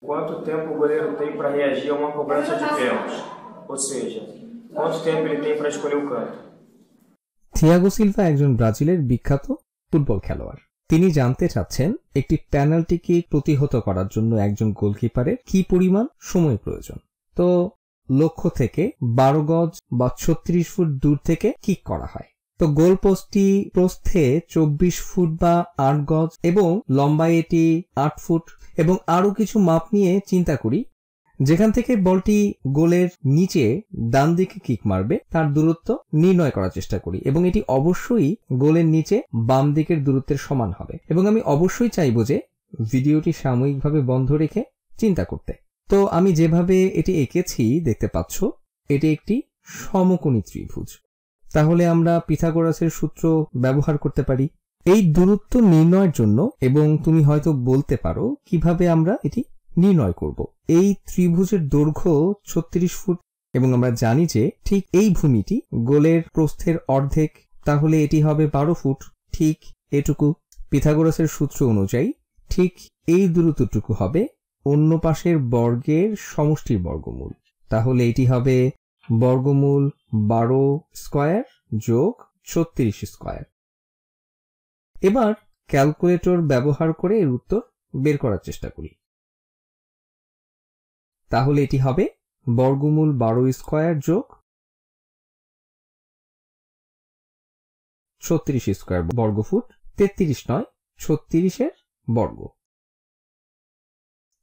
Quanto tempo o goleiro tem para reagir a uma cobrança de pênalti? Ou seja, quanto tempo ele tem para escolher o canto? Thiago Silva একজন ব্রাজিলের বিখ্যাত football খেলোয়াড়। তিনি জানতে চাচ্ছেন একটি penalty kick প্রতিহত করার জন্য একজন গোলকিপারের কি পরিমাণ সময় প্রয়োজন। তো লক্ষ্য থেকে 12 গজ বা 36 ফুট দূর থেকে কিক করা হয়। তো গোল পোস্টটি প্রস্থে 24 ফুট বা 8 গজ এবং লম্বায় এটি 8 ফুট এবং আরো কিছু মাপ নিয়ে চিন্তা করি। যেখান থেকে বলটি গোলের নিচে ডান দিকে কিক মারবে তার দূরত্ব নির্ণয় করার চেষ্টা করি এবং এটি অবশ্যই গোলের নিচে বাম দিকের দূরত্বের সমান হবে এবং আমি অবশ্যই চাইবো যে ভিডিওটি সাময়িকভাবে বন্ধ রেখে চিন্তা করতে। তো আমি যেভাবে এটি এঁকেছি দেখতে পাচ্ছ এটি একটি সমকোণী ত্রিভুজ। তাহলে আমরা পিথাগোরাসের সূত্র ব্যবহার করতে পারি এই দূরত্ব নির্ণয়ের জন্য এবং তুমি হয়তো বলতে পারো কিভাবে আমরা এটি নির্ণয় করব। এই ত্রিভুজের দৈর্ঘ্য 36 ফুট এবং আমরা জানি যে ঠিক এই ভূমিটি গোলের প্রস্থের অর্ধেক, তাহলে এটি হবে 12 ফুট। ঠিক এটুকু পিথাগোরাসের সূত্র অনুযায়ী ঠিক এই দূরত্বটুকু হবে অন্য পাশের বর্গের সমষ্টির বর্গমূল। তাহলে এটি হবে বর্গমূল 12 স্কয়ার যোগ 36 স্কয়ার। এবার ক্যালকুলেটর ব্যবহার করে এর উত্তর বের করার চেষ্টা করি। তাহলে এটি হবে বর্গমূল 12 স্কয়ার যোগ 36 স্কয়ার বর্গফুট, 33 নয় 36 এর বর্গ।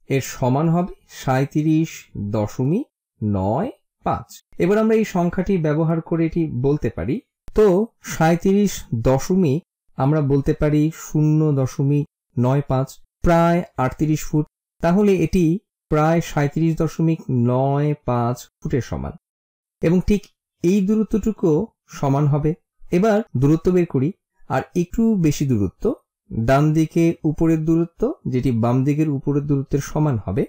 এর সমান হবে 37.95। এবার আমরা এই সংখ্যাটি ব্যবহার করে এটি বলতে পারি। তো 37 দশমিক আমরা বলতে পারি 0.95 প্রায় 38 ফুট। তাহলে এটি প্রায় 37.95 ফুটের সমান এবং ঠিক এই দূরত্বটুকু সমান হবে। এবার দূরত্ব বের করি আর একটু বেশি দূরত্ব ডান দিকে উপরের দূরত্ব যেটি বাম দিকের উপরের দূরত্বের সমান হবে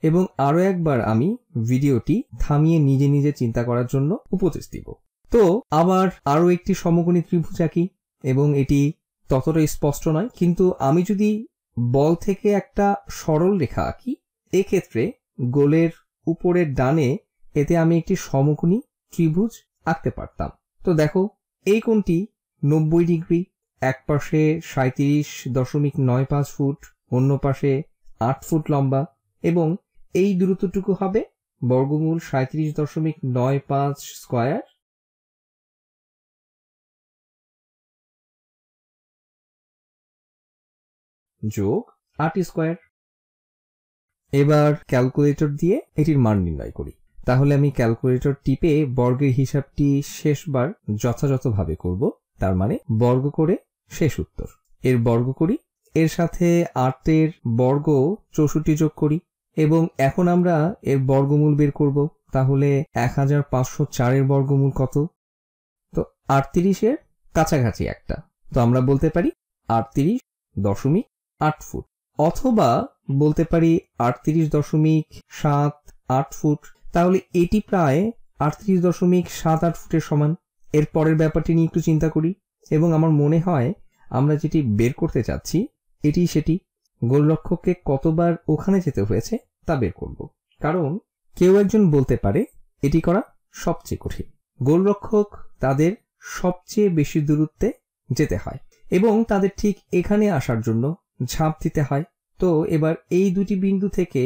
এবং আরো একবার আমি ভিডিওটি থামিয়ে নিজে নিজে চিন্তা করার জন্য উপদেশ দিব। তো আবার আরো একটি সমকোণী ত্রিভুজ আঁকি এবং এটি ততটা স্পষ্ট নয়, কিন্তু আমি যদি বল থেকে একটা সরল রেখা আঁকি এক্ষেত্রে গোলের উপরের ডানে এতে আমি একটি সমকোণী ত্রিভুজ আঁকতে পারতাম। তো দেখো এই কোণটি 90 ডিগ্রি, এক পাশে 37.95 ফুট, অন্য পাশে 8 ফুট লম্বা এবং এই দূরত্বটুকু হবে বর্গমূল 37.95 স্কয়ার যোগ 8 স্কয়ার। এবার ক্যালকুলেটর দিয়ে এটির মান নির্ণয় করি। তাহলে আমি ক্যালকুলেটর টিপে বর্গের হিসাবটি শেষবার যথাযথভাবে করব, তার মানে বর্গ করে শেষ উত্তর। এর বর্গ করি, এর সাথে 8 এর বর্গ 64 যোগ করি এবং এখন আমরা এর বর্গমূল বের করব। তাহলে 1504 এর বর্গমূল কত? তো 38 এর কাছাকাছি একটা, তো আমরা বলতে পারি 38.8 ফুট অথবা বলতে পারি 38.78 ফুট। তাহলে এটি প্রায় 38.78 ফুটের সমান। এর পরের ব্যাপারটি নিয়ে একটু চিন্তা করি এবং আমার মনে হয় আমরা যেটি বের করতে চাচ্ছি এটি সেটি। গোলরক্ষককে কতবার ওখানে যেতে হয়েছে তা বের করব, কারণ কেউ একজন বলতে পারে এটি করা সবচেয়ে কঠিন। গোলরক্ষক তাদের সবচেয়ে বেশি দূরত্বে যেতে হয় এবং তাদের ঠিক এখানে আসার জন্য ঝাঁপ দিতে হয়। তো এবার এই দুটি বিন্দু থেকে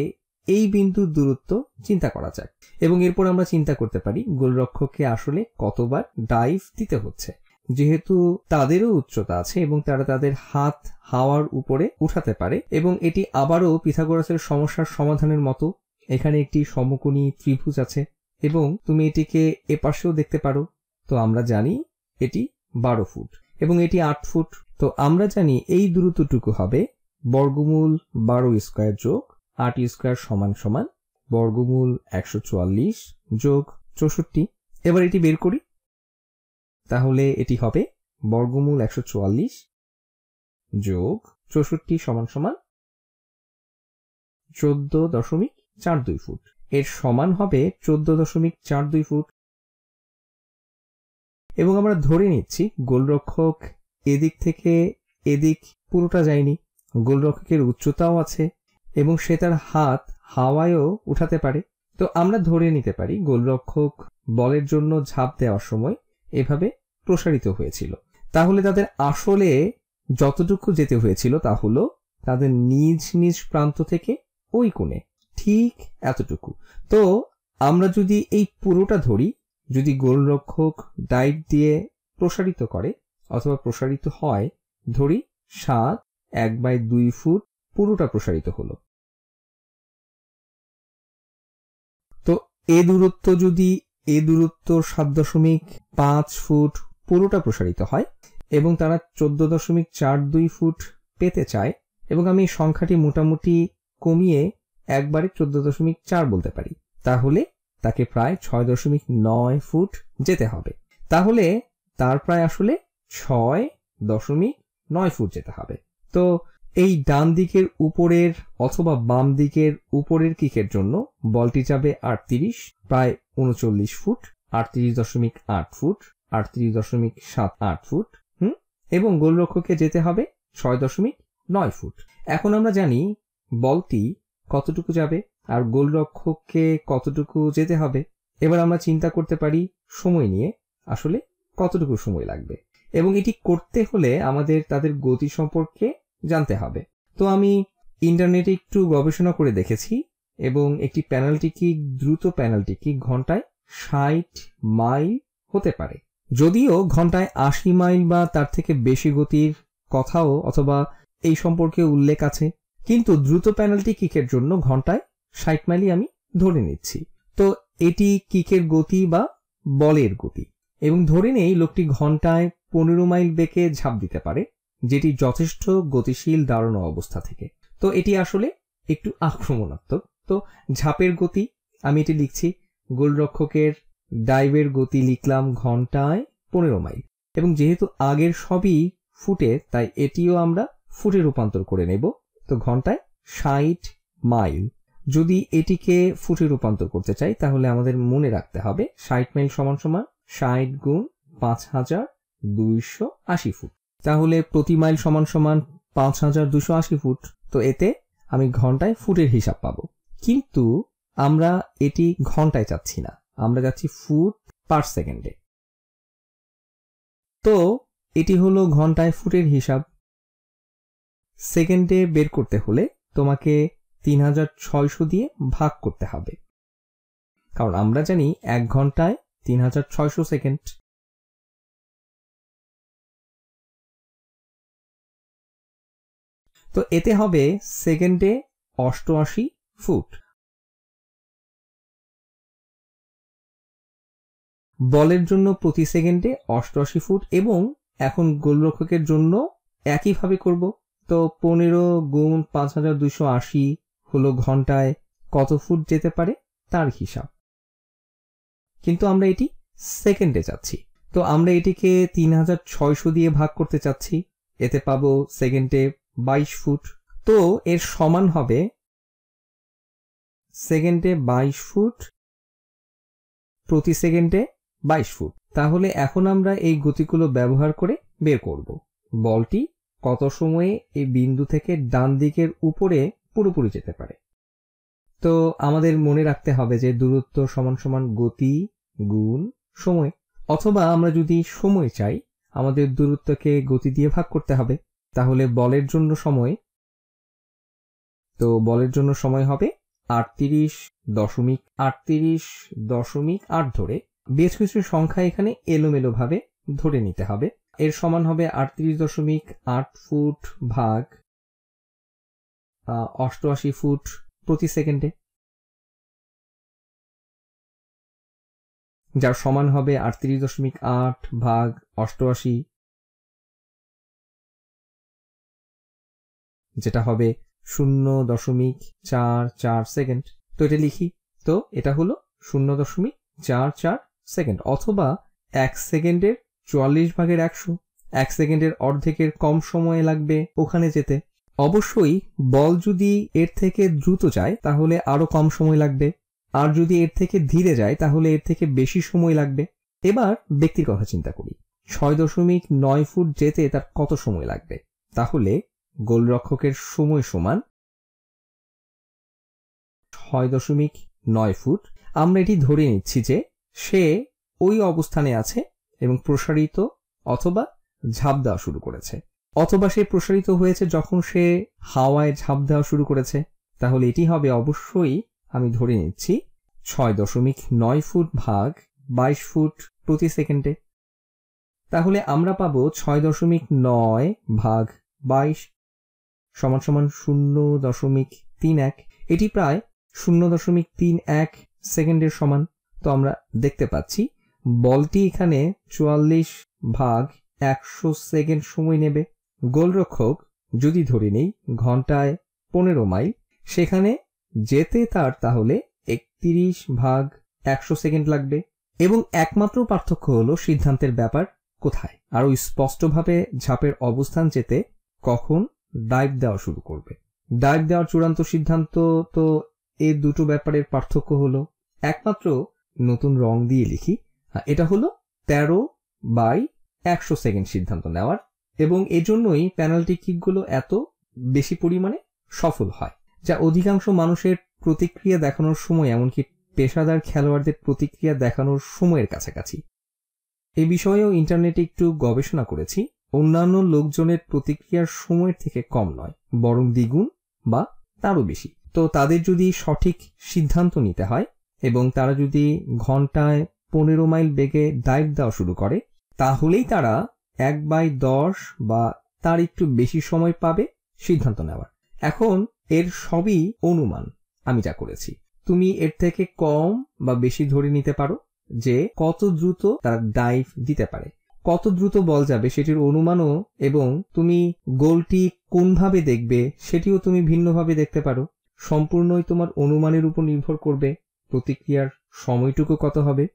এই বিন্দুর দূরত্ব চিন্তা করা যাক এবং এরপর আমরা চিন্তা করতে পারি গোলরক্ষককে আসলে কতবার ডাইভ দিতে হচ্ছে, যেহেতু তাদেরও উচ্চতা আছে এবং তারা তাদের হাত হাওয়ার উপরে উঠাতে পারে এবং এটি আবারও পিথাগোরাসের সমস্যার সমাধানের মতো। এখানে একটি সমকোণী ত্রিভুজ আছে এবং তুমি এটিকে এপাশেও দেখতে পারো। তো আমরা জানি এটি 12 ফুট এবং এটি 8 ফুট। তো আমরা জানি এই দূরত্বটুকু হবে বর্গমূল 12 স্কয়ার যোগ 8 স্কয়ার সমান সমান বর্গমূল 144 যোগ 64। এবার এটি বের করি, তাহলে এটি হবে বর্গমূল 144 যোগ 64 সমান সমান 14.42 ফুট। এর সমান হবে 14.42 ফুট এবং আমরা ধরে নিচ্ছি গোলরক্ষক এদিক থেকে এদিক পুরোটা যায়নি, গোলরক্ষকের উচ্চতাও আছে এবং সে তার হাত হাওয়ায়ও উঠাতে পারে। তো আমরা ধরে নিতে পারি গোলরক্ষক বলের জন্য ঝাঁপ দেওয়ার সময় এভাবে প্রসারিত হয়েছিল। তাহলে তাদের আসলে যতটুকু যেতে হয়েছিল তা হলো তাদের নিজ নিজ প্রান্ত থেকে ওই কোণে ঠিক এতটুকু। তো আমরা যদি এই পুরোটা ধরি, যদি গোলরক্ষক ডাইভ দিয়ে প্রসারিত করে অথবা প্রসারিত হয়, ধরি 7 1/2 ফুট পুরোটা প্রসারিত হলো। তো এ দূরত্ব 7.5 ফুট পুরোটা প্রসারিত হয় এবং তারা 14.42 ফুট পেতে চায়, এবং আমি সংখ্যাটি মোটামুটি কমিয়ে একবারে 14.4 বলতে পারি, তাহলে তাকে প্রায় 6.9 ফুট যেতে হবে। তাহলে তার প্রায় আসলে 6.9 ফুট যেতে হবে। তো এই ডান দিকের উপরের অথবা বাম দিকের উপরের কিকের জন্য বলটি যাবে 38, প্রায় 39 ফুট, 38.8 ফুট, 38.78 ফুট, এবং গোলরক্ষককে যেতে হবে 6.9 ফুট। এখন আমরা জানি বলটি কতটুকু যাবে আর গোলরক্ষককে কতটুকু যেতে হবে। এবার আমরা চিন্তা করতে পারি সময় নিয়ে, আসলে কতটুকু সময় লাগবে, এবং এটি করতে হলে আমাদের তাদের গতি সম্পর্কে জানতে হবে। তো আমি ইন্টারনেটে একটু গবেষণা করে দেখেছি এবং একটি পেনাল্টি কিক, দ্রুত পেনাল্টি কিক ঘন্টায় 60 মাইল হতে পারে। যদিও ঘন্টায় 80 মাইল বা তার থেকে বেশি গতির কথাও অথবা এই সম্পর্কে উল্লেখ আছে, কিন্তু দ্রুত পেনাল্টি কিকের জন্য ঘন্টায় 60 মাইলই আমি ধরে নিচ্ছি। তো এটি কিকের গতি বা বলের গতি, এবং ধরে নেই লোকটি ঘন্টায় 15 মাইল বেগে ঝাঁপ দিতে পারে, যেটি যথেষ্ট গতিশীল দাঁড়ানো অবস্থা থেকে। তো এটি আসলে একটু আক্রমণাত্মক। তো ঝাঁপের গতি আমি এটি লিখছি, গোলরক্ষকের ডাইভের গতি লিখলাম ঘন্টায় 15 মাইল, এবং যেহেতু আগের সবই ফুটে তাই এটিও আমরা ফুটে রূপান্তর করে নেব। তো ঘন্টায় 60 মাইল। যদি এটিকে ফুটে রূপান্তর করতে চাই তাহলে আমাদের মনে রাখতে হবে 60 মাইল সমান সমান 60 গুণ 5280 ফুট। তাহলে প্রতি মাইল সমান সমান 5280 ফুট। তো এতে আমি ঘন্টায় ফুটের হিসাব পাবো, কিন্তু আমরা এটি ঘন্টায় চাচ্ছি না, আমরা যাচ্ছি ফুট পার সেকেন্ডে। তো এটি হলো ঘন্টায় ফুটের হিসাব। সেকেন্ডে বের করতে হলে তোমাকে 3600 দিয়ে ভাগ করতে হবে, কারণ আমরা জানি 1 ঘন্টায় 3600 সেকেন্ড। তো এতে হবে সেকেন্ডে 88 ফুট। বলের জন্য প্রতি সেকেন্ডে 88 ফুট, এবং এখন গোলরক্ষকের জন্য একইভাবে করব। তো 15 গুণ 5280 হলো ঘন্টায় কত ফুট যেতে পারে তার হিসাব, কিন্তু আমরা এটি সেকেন্ডে চাচ্ছি। তো আমরা এটিকে 3600 দিয়ে ভাগ করতে চাচ্ছি, এতে পাবো সেকেন্ডে 22 ফুট। তো এর সমান হবে সেকেন্ডে 22 ফুট প্রতি সেকেন্ডে 22 ফুট। তাহলে এখন আমরা এই গতিগুলো ব্যবহার করে বের করব বলটি কত সময়ে এই বিন্দু থেকে ডান দিকের উপরে পুরোপুরি যেতে পারে। তো আমাদের মনে রাখতে হবে যে দূরত্ব সমান সমান গতি গুণ সময়, অথবা আমরা যদি সময় চাই আমাদের দূরত্বকে গতি দিয়ে ভাগ করতে হবে। তাহলে বলের জন্য সময়, তো বলের জন্য সময় হবে 38.8 ধরে বেশ কিছু সংখ্যা এখানে এলোমেলো ভাবে ধরে নিতে হবে। এর সমান হবে 38.8 ফুট ভাগ 88 ফুট প্রতি সেকেন্ডে, যার সমান হবে 38.8 ভাগ 88, যেটা হবে 0.44 সেকেন্ড। তো এটা লিখি, তো এটা হলো 0.44 সেকেন্ড, অথবা 1 সেকেন্ডের 44/100। 1 সেকেন্ডের অর্ধেকের কম সময় লাগবে ওখানে যেতে। অবশ্যই বল যদি এর থেকে দ্রুত যায় তাহলে আরো কম সময় লাগবে, আর যদি এর থেকে ধীরে যায় তাহলে এর থেকে বেশি সময় লাগবে। এবার ব্যক্তির কথা চিন্তা করি, 6.9 ফুট যেতে তার কত সময় লাগবে। তাহলে গোলরক্ষকের সময় সমান 6.9 ফুট, আমরা এটি ধরে নিচ্ছি যে সে ওই অবস্থানে আছে এবং প্রসারিত অথবা ঝাঁপ দেওয়া শুরু করেছে, অথবা সে প্রসারিত হয়েছে যখন সে হাওয়ায় ঝাঁপ দেওয়া শুরু করেছে। তাহলে এটি হবে অবশ্যই, আমি ধরে নিচ্ছি, 6.9 ফুট ভাগ 22 ফুট প্রতি সেকেন্ডে। তাহলে আমরা পাবো 6.9 ভাগ 22 সমান সমান 0.31। এটি প্রায় 0.31 সেকেন্ডের সমান। তো আমরা দেখতে পাচ্ছি বলটি এখানে 44 ভাগ 100 সেকেন্ড সময় নেবে। গোলরক্ষক যদি ধরে নেই ঘন্টায় 15 মাইল, সেখানে যেতে তার তাহলে 31 ভাগ 100 সেকেন্ড লাগবে। এবং একমাত্র পার্থক্য হলো সিদ্ধান্তের ব্যাপার কোথায়, আরো স্পষ্টভাবে ঝাঁপের অবস্থান যেতে কখন ডাইভ দেওয়া শুরু করবে। ডাইভ দেওয়ার চূড়ান্ত সিদ্ধান্ত, তো এই দুটো ব্যাপারের পার্থক্য হলো একমাত্র নতুন রং দিয়ে লিখি, এটা হলো 13/100 সেকেন্ড সিদ্ধান্ত নেওয়ার, এবং এজন্যই পেনাল্টি কিকগুলো এত বেশি পরিমাণে সফল হয়, যা অধিকাংশ মানুষের প্রতিক্রিয়া দেখানোর সময়, এমনকি পেশাদার খেলোয়াড়দের প্রতিক্রিয়া দেখানোর সময়ের কাছাকাছি। এই বিষয়েও ইন্টারনেটে একটু গবেষণা করেছি, অন্যান্য লোকজনের প্রতিক্রিয়ার সময়ের থেকে কম নয়, বরং দ্বিগুণ বা তারও বেশি। তো তাদের যদি সঠিক সিদ্ধান্ত নিতে হয় এবং তারা যদি ঘন্টায় 15 মাইল বেগে ডাইভ দেওয়া শুরু করে, তাহলেই তারা 1/10 বা তার একটু বেশি সময় পাবে সিদ্ধান্ত নেওয়ার। এখন এর সবই অনুমান, আমি যা করেছি। তুমি এর থেকে কম বা বেশি ধরে নিতে পারো যে কত দ্রুত তারা ডাইভ দিতে পারে, কত দ্রুত বল যাবে সেটির অনুমানও, এবং তুমি গোলটি কোনভাবে দেখবে সেটিও তুমি ভিন্নভাবে দেখতে পারো। সম্পূর্ণই তোমার অনুমানের উপর নির্ভর করবে প্রতিক্রিয়ার সময়টুকু কত হবে।